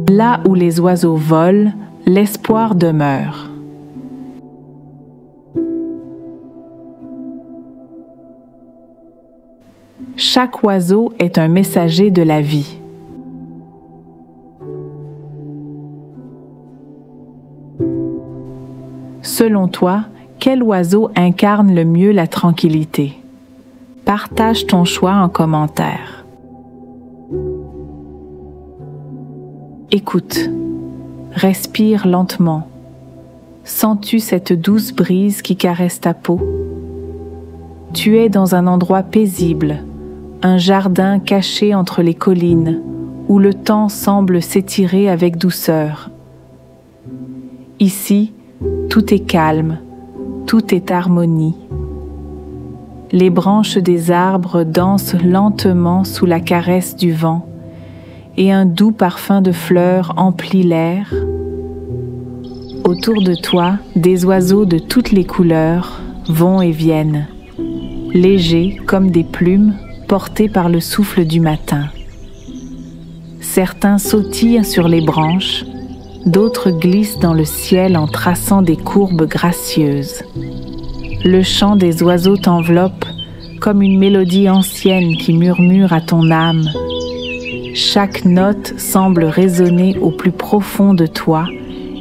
Là où les oiseaux volent, l'espoir demeure. Chaque oiseau est un messager de la vie. Selon toi, quel oiseau incarne le mieux la tranquillité? Partage ton choix en commentaire. Écoute, respire lentement. Sens-tu cette douce brise qui caresse ta peau? Tu es dans un endroit paisible, un jardin caché entre les collines, où le temps semble s'étirer avec douceur. Ici, tout est calme, tout est harmonie. Les branches des arbres dansent lentement sous la caresse du vent, et un doux parfum de fleurs emplit l'air. Autour de toi, des oiseaux de toutes les couleurs vont et viennent, légers comme des plumes portés par le souffle du matin. Certains sautillent sur les branches, d'autres glissent dans le ciel en traçant des courbes gracieuses. Le chant des oiseaux t'enveloppe comme une mélodie ancienne qui murmure à ton âme. Chaque note semble résonner au plus profond de toi,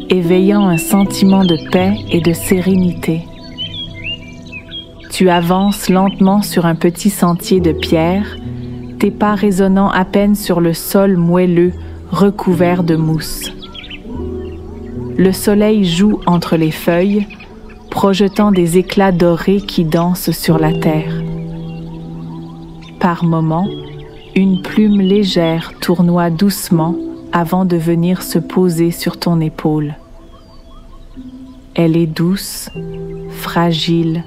éveillant un sentiment de paix et de sérénité. Tu avances lentement sur un petit sentier de pierre, tes pas résonnant à peine sur le sol moelleux recouvert de mousse. Le soleil joue entre les feuilles, projetant des éclats dorés qui dansent sur la terre. Par moments, une plume légère tournoie doucement avant de venir se poser sur ton épaule. Elle est douce, fragile,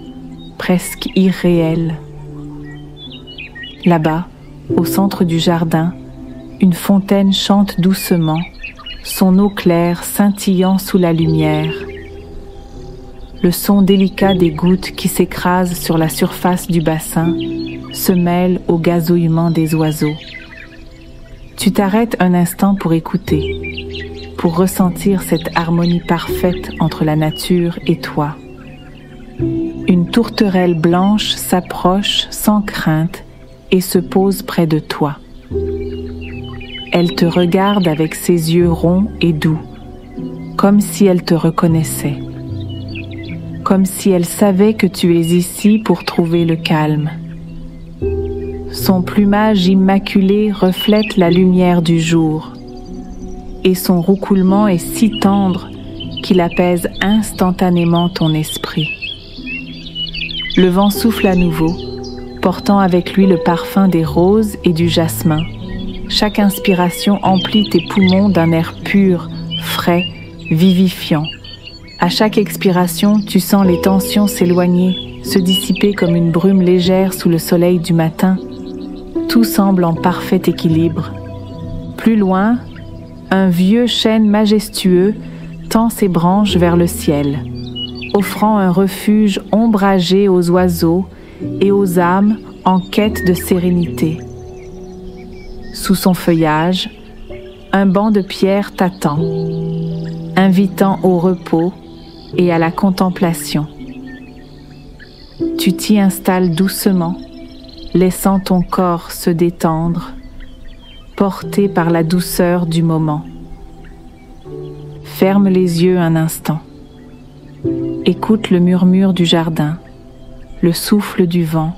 presque irréelle. Là-bas, au centre du jardin, une fontaine chante doucement, son eau claire scintillant sous la lumière. Le son délicat des gouttes qui s'écrasent sur la surface du bassin se mêle au gazouillement des oiseaux. Tu t'arrêtes un instant pour écouter, pour ressentir cette harmonie parfaite entre la nature et toi. Une tourterelle blanche s'approche sans crainte et se pose près de toi. Elle te regarde avec ses yeux ronds et doux, comme si elle te reconnaissait, comme si elle savait que tu es ici pour trouver le calme. Son plumage immaculé reflète la lumière du jour, et son roucoulement est si tendre qu'il apaise instantanément ton esprit. Le vent souffle à nouveau, portant avec lui le parfum des roses et du jasmin. Chaque inspiration emplit tes poumons d'un air pur, frais, vivifiant. À chaque expiration, tu sens les tensions s'éloigner, se dissiper comme une brume légère sous le soleil du matin. Tout semble en parfait équilibre. Plus loin, un vieux chêne majestueux tend ses branches vers le ciel, offrant un refuge ombragé aux oiseaux et aux âmes en quête de sérénité. Sous son feuillage, un banc de pierre t'attend, invitant au repos et à la contemplation. Tu t'y installes doucement, laissant ton corps se détendre, porté par la douceur du moment. Ferme les yeux un instant. Écoute le murmure du jardin, le souffle du vent,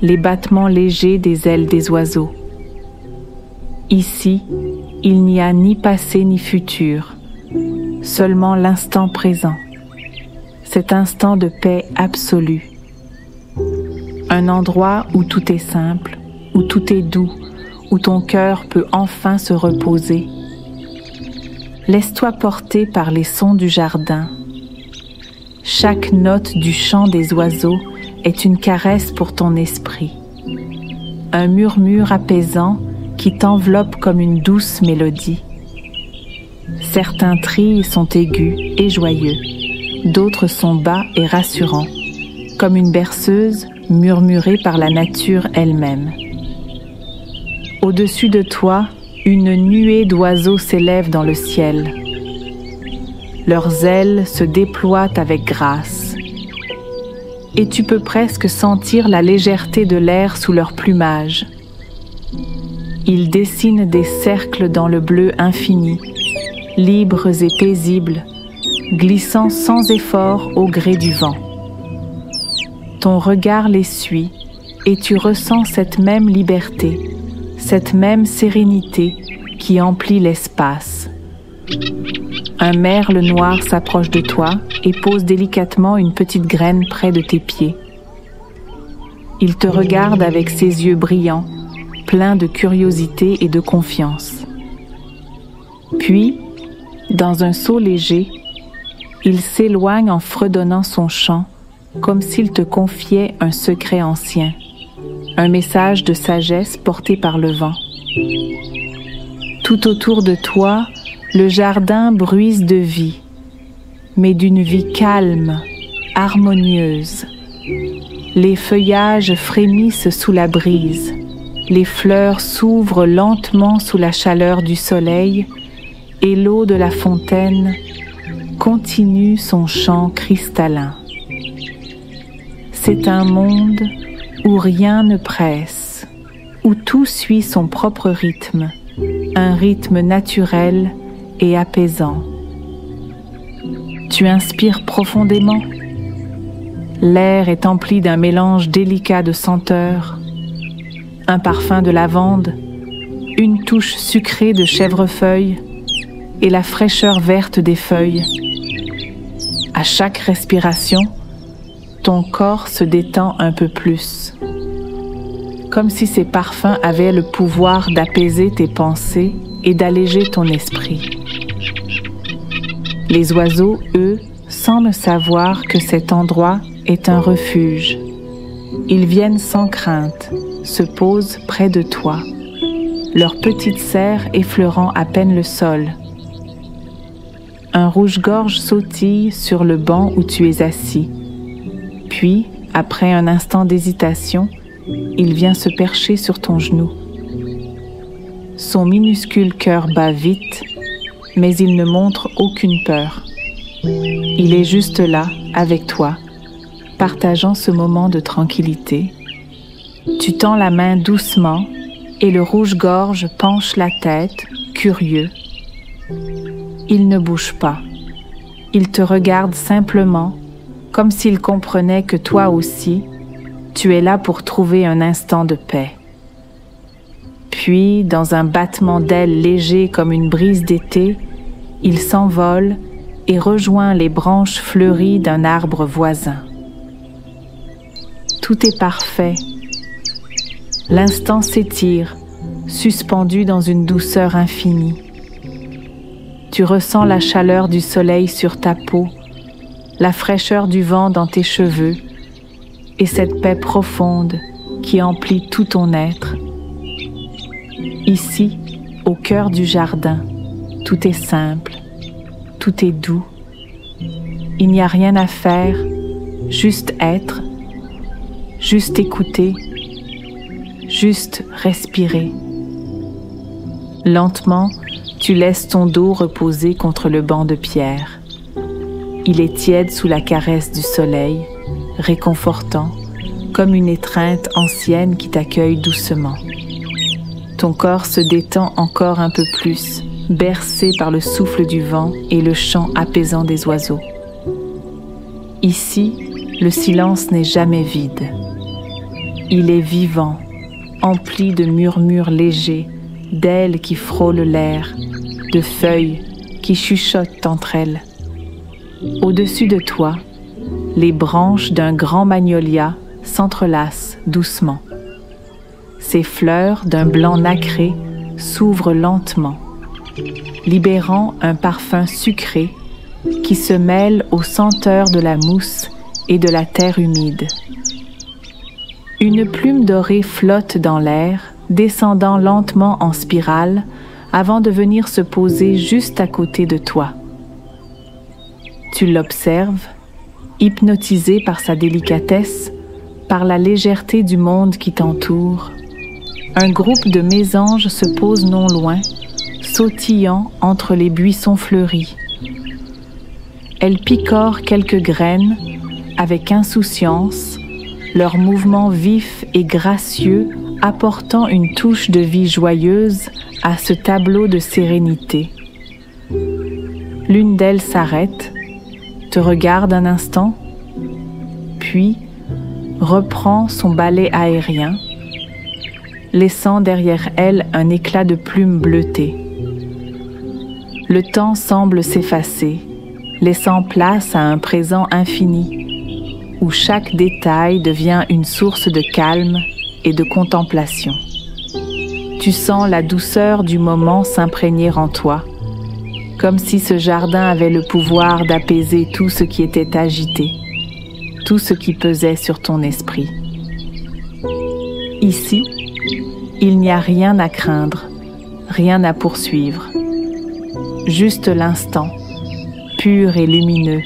les battements légers des ailes des oiseaux. Ici, il n'y a ni passé ni futur, seulement l'instant présent, cet instant de paix absolue. Un endroit où tout est simple, où tout est doux, où ton cœur peut enfin se reposer. Laisse-toi porter par les sons du jardin. Chaque note du chant des oiseaux est une caresse pour ton esprit, un murmure apaisant qui t'enveloppe comme une douce mélodie. Certains trilles sont aigus et joyeux, d'autres sont bas et rassurants, comme une berceuse murmurée par la nature elle-même. Au-dessus de toi, une nuée d'oiseaux s'élève dans le ciel. Leurs ailes se déploient avec grâce. Et tu peux presque sentir la légèreté de l'air sous leur plumage. Ils dessinent des cercles dans le bleu infini, libres et paisibles, glissant sans effort au gré du vent. Ton regard les suit et tu ressens cette même liberté, cette même sérénité qui emplit l'espace. Un merle noir s'approche de toi et pose délicatement une petite graine près de tes pieds. Il te regarde avec ses yeux brillants, pleins de curiosité et de confiance. Puis, dans un saut léger, il s'éloigne en fredonnant son chant, comme s'il te confiait un secret ancien, un message de sagesse porté par le vent. Tout autour de toi, le jardin bruise de vie, mais d'une vie calme, harmonieuse. Les feuillages frémissent sous la brise, les fleurs s'ouvrent lentement sous la chaleur du soleil et l'eau de la fontaine continue son chant cristallin. C'est un monde où rien ne presse, où tout suit son propre rythme, un rythme naturel et apaisant. Tu inspires profondément. L'air est empli d'un mélange délicat de senteurs, un parfum de lavande, une touche sucrée de chèvrefeuille et la fraîcheur verte des feuilles. À chaque respiration, ton corps se détend un peu plus, comme si ces parfums avaient le pouvoir d'apaiser tes pensées et d'alléger ton esprit. Les oiseaux, eux, semblent savoir que cet endroit est un refuge. Ils viennent sans crainte, se posent près de toi, leurs petites serres effleurant à peine le sol. Un rouge-gorge sautille sur le banc où tu es assis. Puis, après un instant d'hésitation, il vient se percher sur ton genou. Son minuscule cœur bat vite, mais il ne montre aucune peur. Il est juste là, avec toi, partageant ce moment de tranquillité. Tu tends la main doucement et le rouge-gorge penche la tête, curieux. Il ne bouge pas. Il te regarde simplement, comme s'il comprenait que toi aussi, tu es là pour trouver un instant de paix. Puis, dans un battement d'ailes léger comme une brise d'été, il s'envole et rejoint les branches fleuries d'un arbre voisin. Tout est parfait. L'instant s'étire, suspendu dans une douceur infinie. Tu ressens la chaleur du soleil sur ta peau, la fraîcheur du vent dans tes cheveux et cette paix profonde qui emplit tout ton être. Ici, au cœur du jardin, tout est simple, tout est doux. Il n'y a rien à faire, juste être, juste écouter, juste respirer. Lentement, tu laisses ton dos reposer contre le banc de pierre. Il est tiède sous la caresse du soleil, réconfortant, comme une étreinte ancienne qui t'accueille doucement. Ton corps se détend encore un peu plus, bercé par le souffle du vent et le chant apaisant des oiseaux. Ici, le silence n'est jamais vide. Il est vivant, empli de murmures légers, d'ailes qui frôlent l'air, de feuilles qui chuchotent entre elles. Au-dessus de toi, les branches d'un grand magnolia s'entrelacent doucement. Ses fleurs d'un blanc nacré s'ouvrent lentement, libérant un parfum sucré qui se mêle aux senteurs de la mousse et de la terre humide. Une plume dorée flotte dans l'air, descendant lentement en spirale avant de venir se poser juste à côté de toi. Tu l'observes, hypnotisé par sa délicatesse, par la légèreté du monde qui t'entoure, Un groupe de mésanges se pose non loin, sautillant entre les buissons fleuris. Elles picorent quelques graines avec insouciance, leurs mouvements vifs et gracieux apportant une touche de vie joyeuse à ce tableau de sérénité. L'une d'elles s'arrête, te regarde un instant, puis reprend son balai aérien, laissant derrière elle un éclat de plumes bleutées. Le temps semble s'effacer, laissant place à un présent infini, où chaque détail devient une source de calme et de contemplation. Tu sens la douceur du moment s'imprégner en toi, comme si ce jardin avait le pouvoir d'apaiser tout ce qui était agité, tout ce qui pesait sur ton esprit. Ici, il n'y a rien à craindre, rien à poursuivre. Juste l'instant, pur et lumineux,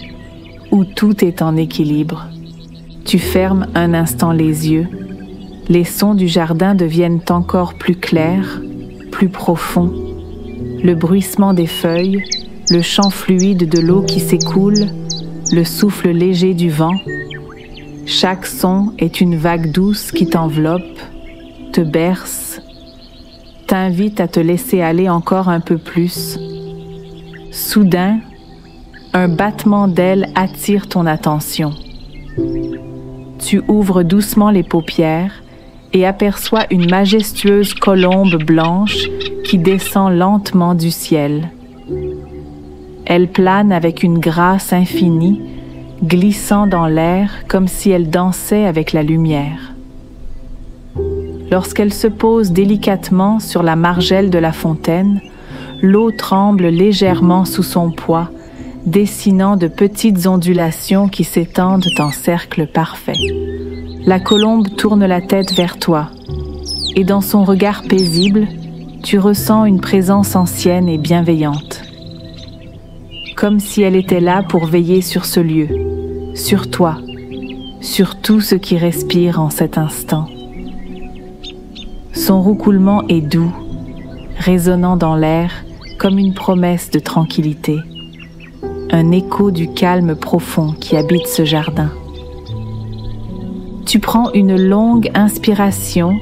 où tout est en équilibre. Tu fermes un instant les yeux, les sons du jardin deviennent encore plus clairs, plus profonds. Le bruissement des feuilles, le chant fluide de l'eau qui s'écoule, le souffle léger du vent. Chaque son est une vague douce qui t'enveloppe, te berce, t'invite à te laisser aller encore un peu plus. Soudain, un battement d'ailes attire ton attention. Tu ouvres doucement les paupières et aperçois une majestueuse colombe blanche qui descend lentement du ciel. Elle plane avec une grâce infinie, glissant dans l'air comme si elle dansait avec la lumière. Lorsqu'elle se pose délicatement sur la margelle de la fontaine, l'eau tremble légèrement sous son poids, dessinant de petites ondulations qui s'étendent en cercle parfait. La colombe tourne la tête vers toi, et dans son regard paisible, tu ressens une présence ancienne et bienveillante. Comme si elle était là pour veiller sur ce lieu, sur toi, sur tout ce qui respire en cet instant. Son roucoulement est doux, résonnant dans l'air comme une promesse de tranquillité, un écho du calme profond qui habite ce jardin. Tu prends une longue inspiration,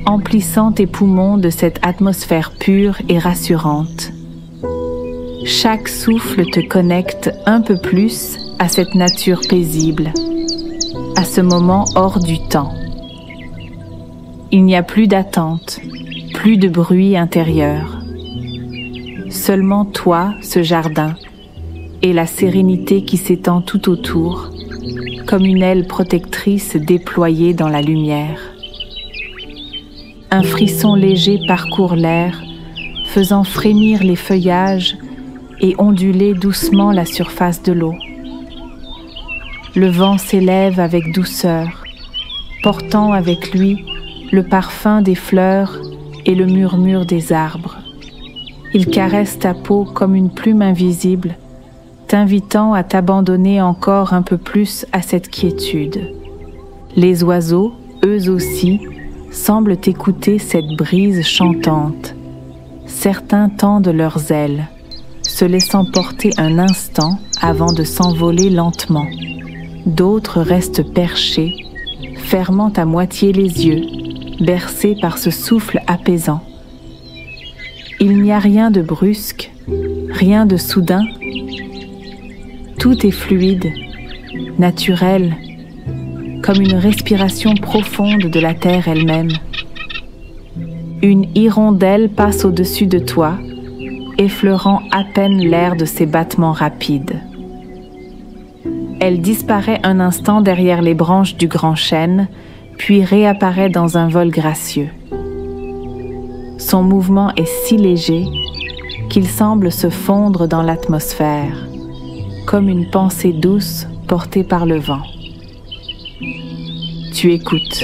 emplissant tes poumons de cette atmosphère pure et rassurante. Chaque souffle te connecte un peu plus à cette nature paisible, à ce moment hors du temps. Il n'y a plus d'attente, plus de bruit intérieur. Seulement toi, ce jardin, et la sérénité qui s'étend tout autour, comme une aile protectrice déployée dans la lumière. Un frisson léger parcourt l'air, faisant frémir les feuillages et onduler doucement la surface de l'eau. Le vent s'élève avec douceur, portant avec lui le parfum des fleurs et le murmure des arbres. Il caresse ta peau comme une plume invisible, t'invitant à t'abandonner encore un peu plus à cette quiétude. Les oiseaux, eux aussi, semblent écouter cette brise chantante. Certains tendent leurs ailes, se laissant porter un instant avant de s'envoler lentement. D'autres restent perchés, fermant à moitié les yeux, bercés par ce souffle apaisant. Il n'y a rien de brusque, rien de soudain. Tout est fluide, naturel, comme une respiration profonde de la terre elle-même. Une hirondelle passe au-dessus de toi, effleurant à peine l'air de ses battements rapides. Elle disparaît un instant derrière les branches du grand chêne, puis réapparaît dans un vol gracieux. Son mouvement est si léger qu'il semble se fondre dans l'atmosphère, comme une pensée douce portée par le vent. Tu écoutes.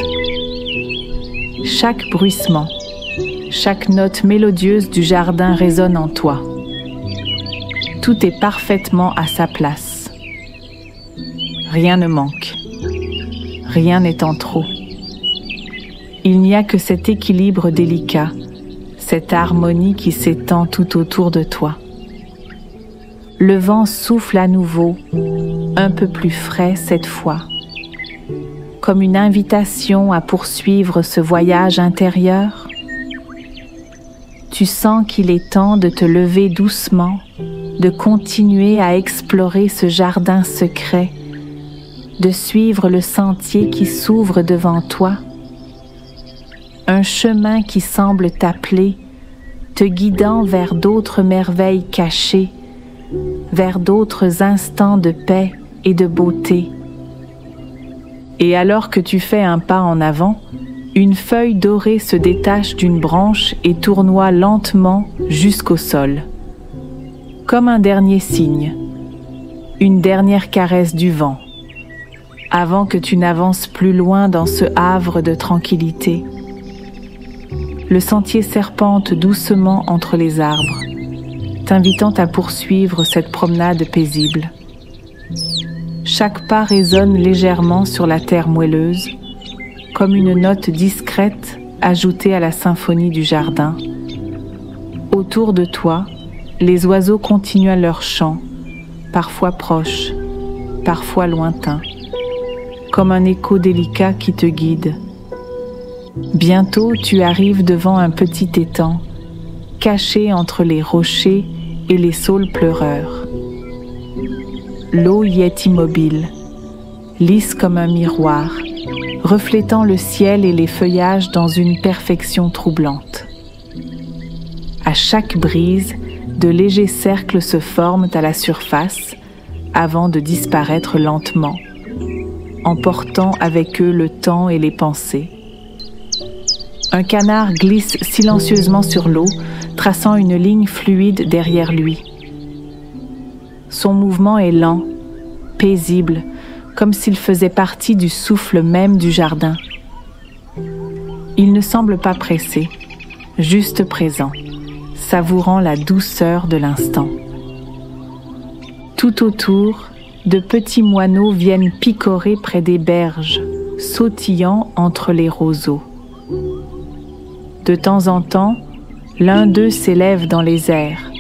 Chaque bruissement, chaque note mélodieuse du jardin résonne en toi. Tout est parfaitement à sa place. Rien ne manque. Rien n'est en trop. Il n'y a que cet équilibre délicat, cette harmonie qui s'étend tout autour de toi. Le vent souffle à nouveau, un peu plus frais cette fois, comme une invitation à poursuivre ce voyage intérieur. Tu sens qu'il est temps de te lever doucement, de continuer à explorer ce jardin secret, de suivre le sentier qui s'ouvre devant toi, un chemin qui semble t'appeler, te guidant vers d'autres merveilles cachées, vers d'autres instants de paix et de beauté. Et alors que tu fais un pas en avant, une feuille dorée se détache d'une branche et tournoie lentement jusqu'au sol. Comme un dernier signe, une dernière caresse du vent, avant que tu n'avances plus loin dans ce havre de tranquillité. Le sentier serpente doucement entre les arbres, t'invitant à poursuivre cette promenade paisible. Chaque pas résonne légèrement sur la terre moelleuse, comme une note discrète ajoutée à la symphonie du jardin. Autour de toi, les oiseaux continuent leur chant, parfois proches, parfois lointains, comme un écho délicat qui te guide. Bientôt, tu arrives devant un petit étang, caché entre les rochers et les saules pleureurs. L'eau y est immobile, lisse comme un miroir, reflétant le ciel et les feuillages dans une perfection troublante. À chaque brise, de légers cercles se forment à la surface avant de disparaître lentement, emportant avec eux le temps et les pensées. Un canard glisse silencieusement sur l'eau, traçant une ligne fluide derrière lui. Son mouvement est lent, paisible, comme s'il faisait partie du souffle même du jardin. Il ne semble pas pressé, juste présent, savourant la douceur de l'instant. Tout autour, de petits moineaux viennent picorer près des berges, sautillant entre les roseaux. De temps en temps, l'un d'eux s'élève dans les airs,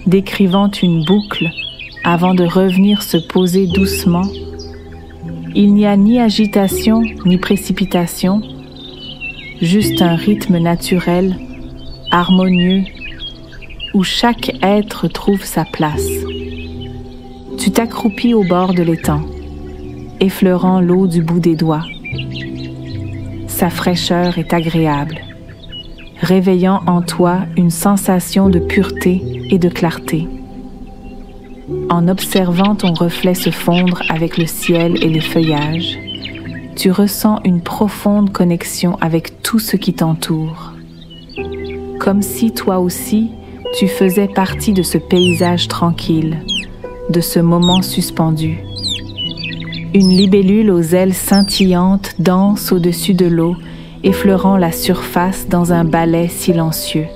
décrivant une boucle avant de revenir se poser doucement. Il n'y a ni agitation ni précipitation, juste un rythme naturel, harmonieux, où chaque être trouve sa place. Tu t'accroupis au bord de l'étang, effleurant l'eau du bout des doigts. Sa fraîcheur est agréable, réveillant en toi une sensation de pureté et de clarté. En observant ton reflet se fondre avec le ciel et les feuillages, tu ressens une profonde connexion avec tout ce qui t'entoure. Comme si toi aussi, tu faisais partie de ce paysage tranquille, de ce moment suspendu. Une libellule aux ailes scintillantes danse au-dessus de l'eau, effleurant la surface dans un ballet silencieux.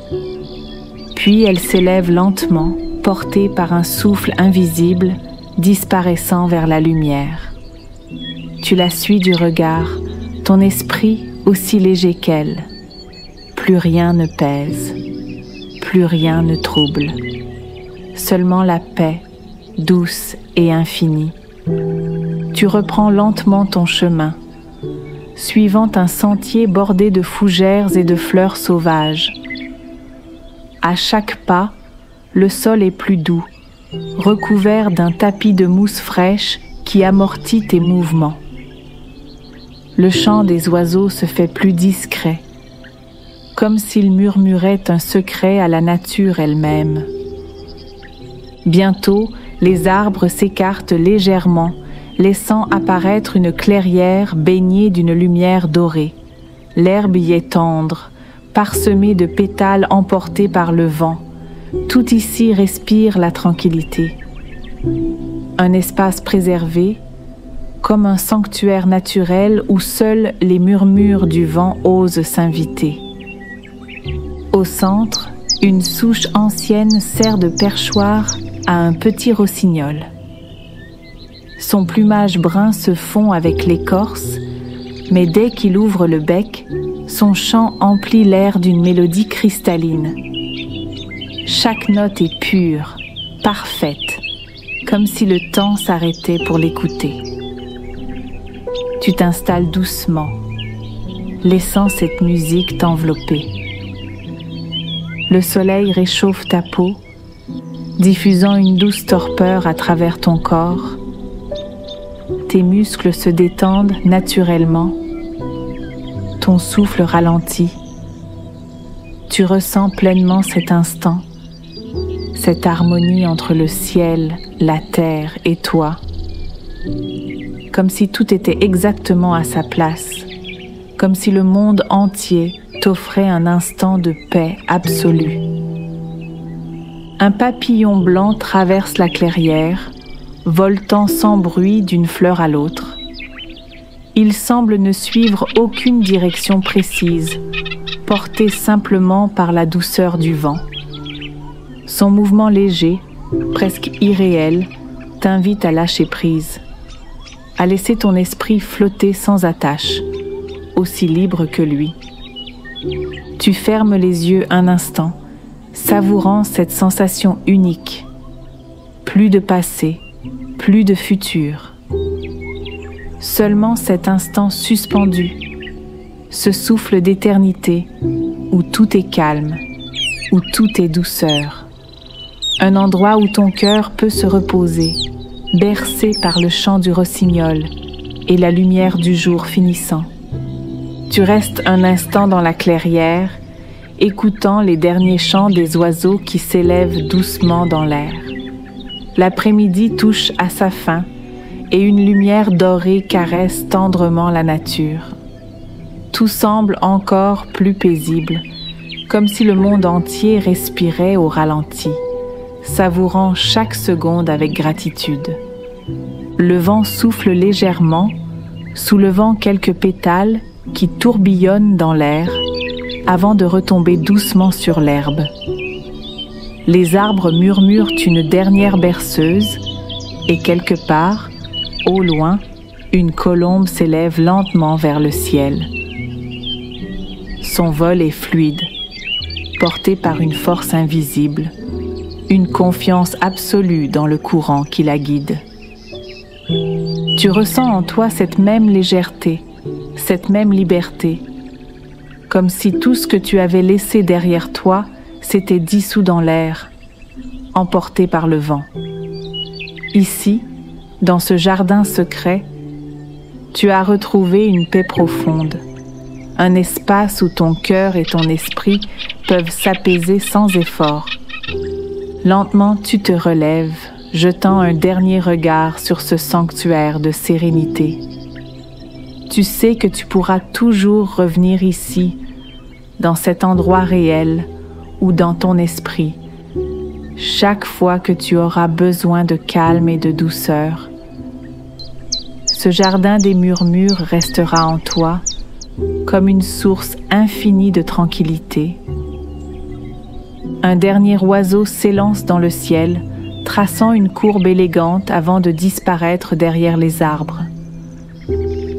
Puis elle s'élève lentement, portée par un souffle invisible, disparaissant vers la lumière. Tu la suis du regard, ton esprit aussi léger qu'elle. Plus rien ne pèse, plus rien ne trouble. Seulement la paix, douce et infinie. Tu reprends lentement ton chemin, suivant un sentier bordé de fougères et de fleurs sauvages. À chaque pas, le sol est plus doux, recouvert d'un tapis de mousse fraîche qui amortit tes mouvements. Le chant des oiseaux se fait plus discret, comme s'ils murmuraient un secret à la nature elle-même. Bientôt, les arbres s'écartent légèrement, laissant apparaître une clairière baignée d'une lumière dorée. L'herbe y est tendre, parsemée de pétales emportés par le vent. Tout ici respire la tranquillité. Un espace préservé, comme un sanctuaire naturel où seuls les murmures du vent osent s'inviter. Au centre, une souche ancienne sert de perchoir à un petit rossignol. Son plumage brun se fond avec l'écorce, mais dès qu'il ouvre le bec, Son chant emplit l'air d'une mélodie cristalline. Chaque note est pure, parfaite, comme si le temps s'arrêtait pour l'écouter. Tu t'installes doucement, laissant cette musique t'envelopper. Le soleil réchauffe ta peau, diffusant une douce torpeur à travers ton corps. Tes muscles se détendent naturellement, ton souffle ralentit. Tu ressens pleinement cet instant, cette harmonie entre le ciel, la terre et toi, comme si tout était exactement à sa place, comme si le monde entier t'offrait un instant de paix absolue. Un papillon blanc traverse la clairière, voltant sans bruit d'une fleur à l'autre. Il semble ne suivre aucune direction précise, porté simplement par la douceur du vent. Son mouvement léger, presque irréel, t'invite à lâcher prise, à laisser ton esprit flotter sans attache, aussi libre que lui. Tu fermes les yeux un instant, savourant cette sensation unique. Plus de passé, plus de futur. Seulement cet instant suspendu, ce souffle d'éternité où tout est calme, où tout est douceur. Un endroit où ton cœur peut se reposer, bercé par le chant du rossignol et la lumière du jour finissant. Tu restes un instant dans la clairière, écoutant les derniers chants des oiseaux qui s'élèvent doucement dans l'air. L'après-midi touche à sa fin et une lumière dorée caresse tendrement la nature. Tout semble encore plus paisible, comme si le monde entier respirait au ralenti, savourant chaque seconde avec gratitude. Le vent souffle légèrement, soulevant quelques pétales qui tourbillonnent dans l'air avant de retomber doucement sur l'herbe. Les arbres murmurent une dernière berceuse et quelque part, au loin, une colombe s'élève lentement vers le ciel. Son vol est fluide, porté par une force invisible, une confiance absolue dans le courant qui la guide. Tu ressens en toi cette même légèreté, cette même liberté, comme si tout ce que tu avais laissé derrière toi s'était dissous dans l'air, emporté par le vent. Ici, dans ce jardin secret, tu as retrouvé une paix profonde, un espace où ton cœur et ton esprit peuvent s'apaiser sans effort. Lentement, tu te relèves, jetant un dernier regard sur ce sanctuaire de sérénité. Tu sais que tu pourras toujours revenir ici, dans cet endroit réel ou dans ton esprit, chaque fois que tu auras besoin de calme et de douceur. Ce jardin des murmures restera en toi comme une source infinie de tranquillité. Un dernier oiseau s'élance dans le ciel, traçant une courbe élégante avant de disparaître derrière les arbres.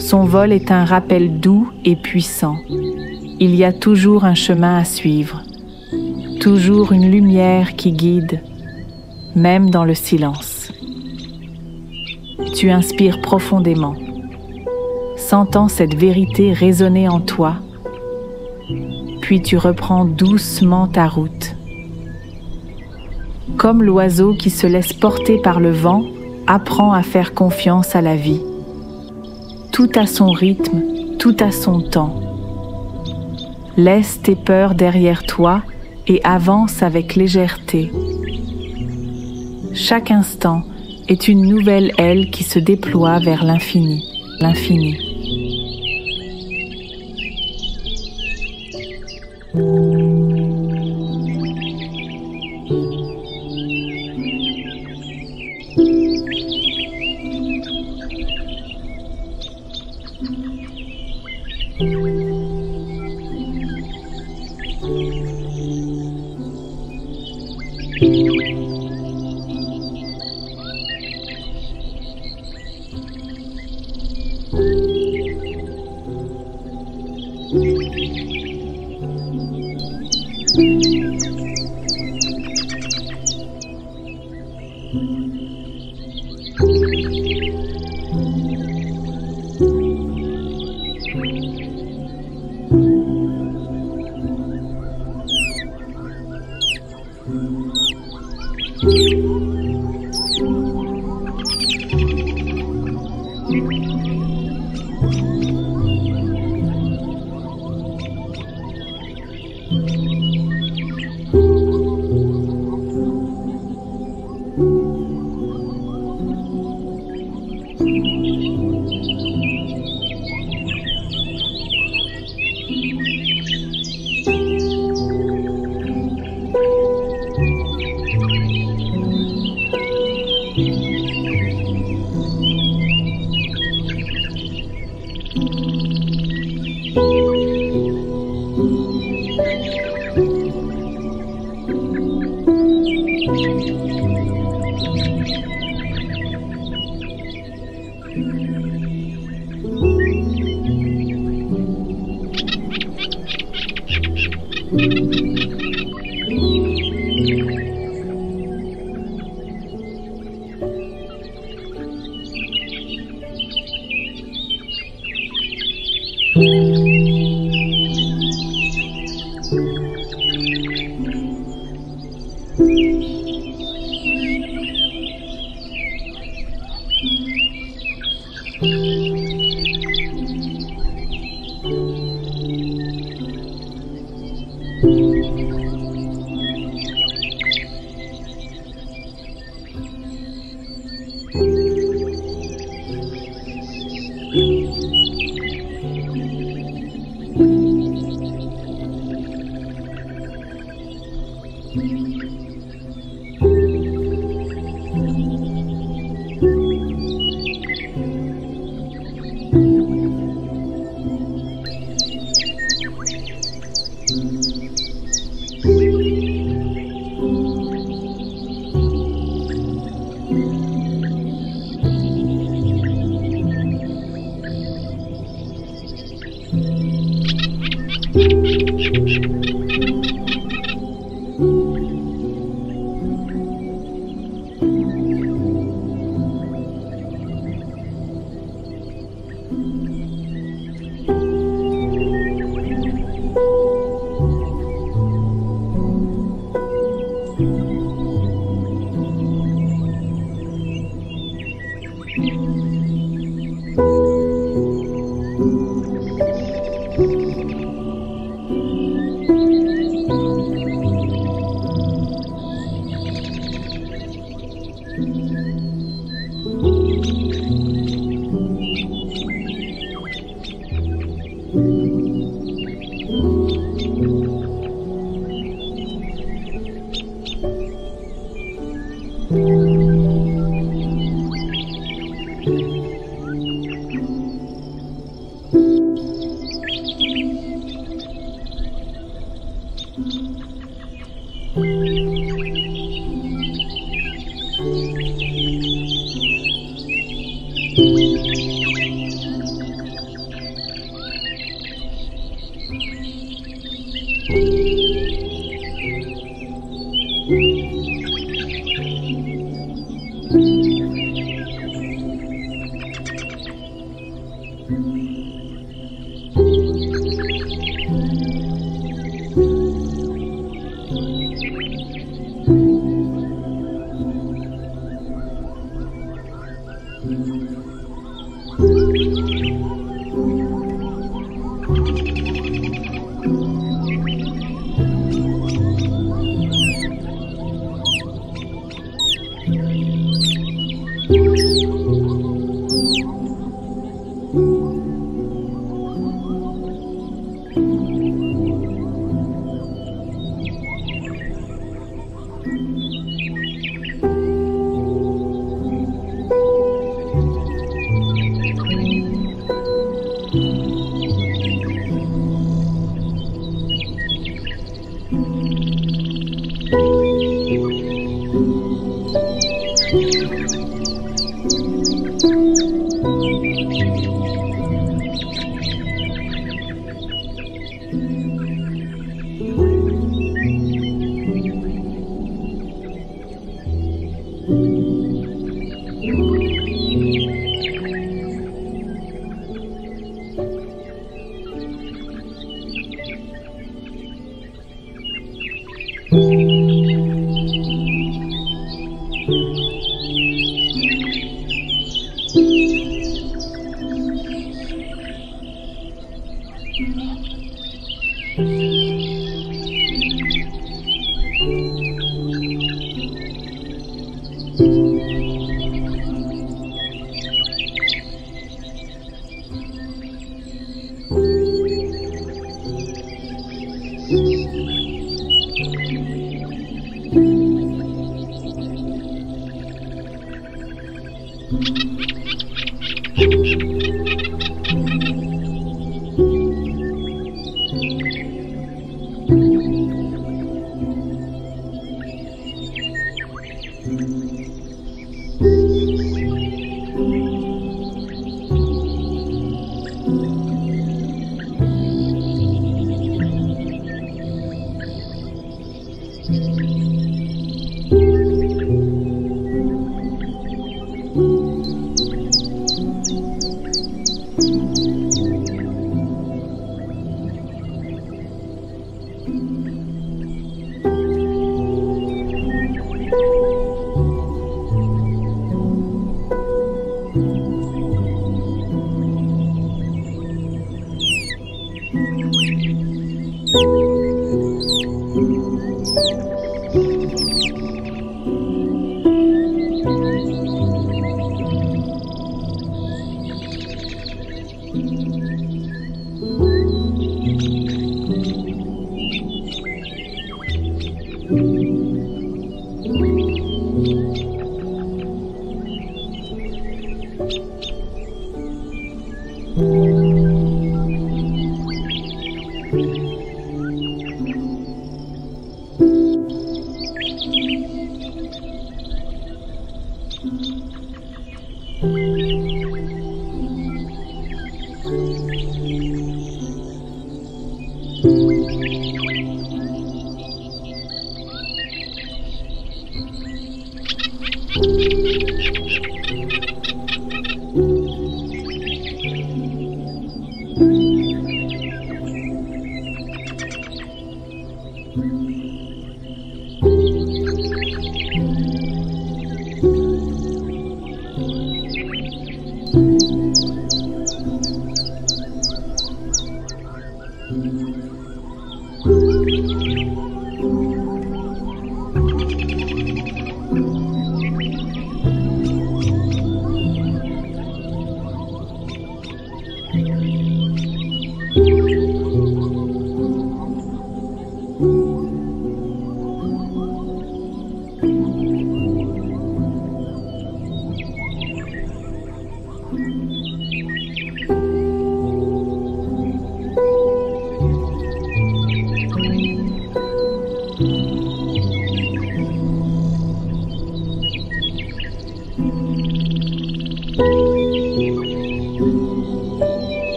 Son vol est un rappel doux et puissant. Il y a toujours un chemin à suivre, toujours une lumière qui guide, même dans le silence. Tu inspires profondément, sentant cette vérité résonner en toi, puis tu reprends doucement ta route. Comme l'oiseau qui se laisse porter par le vent, apprend à faire confiance à la vie. Tout à son rythme, tout à son temps. Laisse tes peurs derrière toi et avance avec légèreté. Chaque instant est une nouvelle aile qui se déploie vers l'infini, l'infini.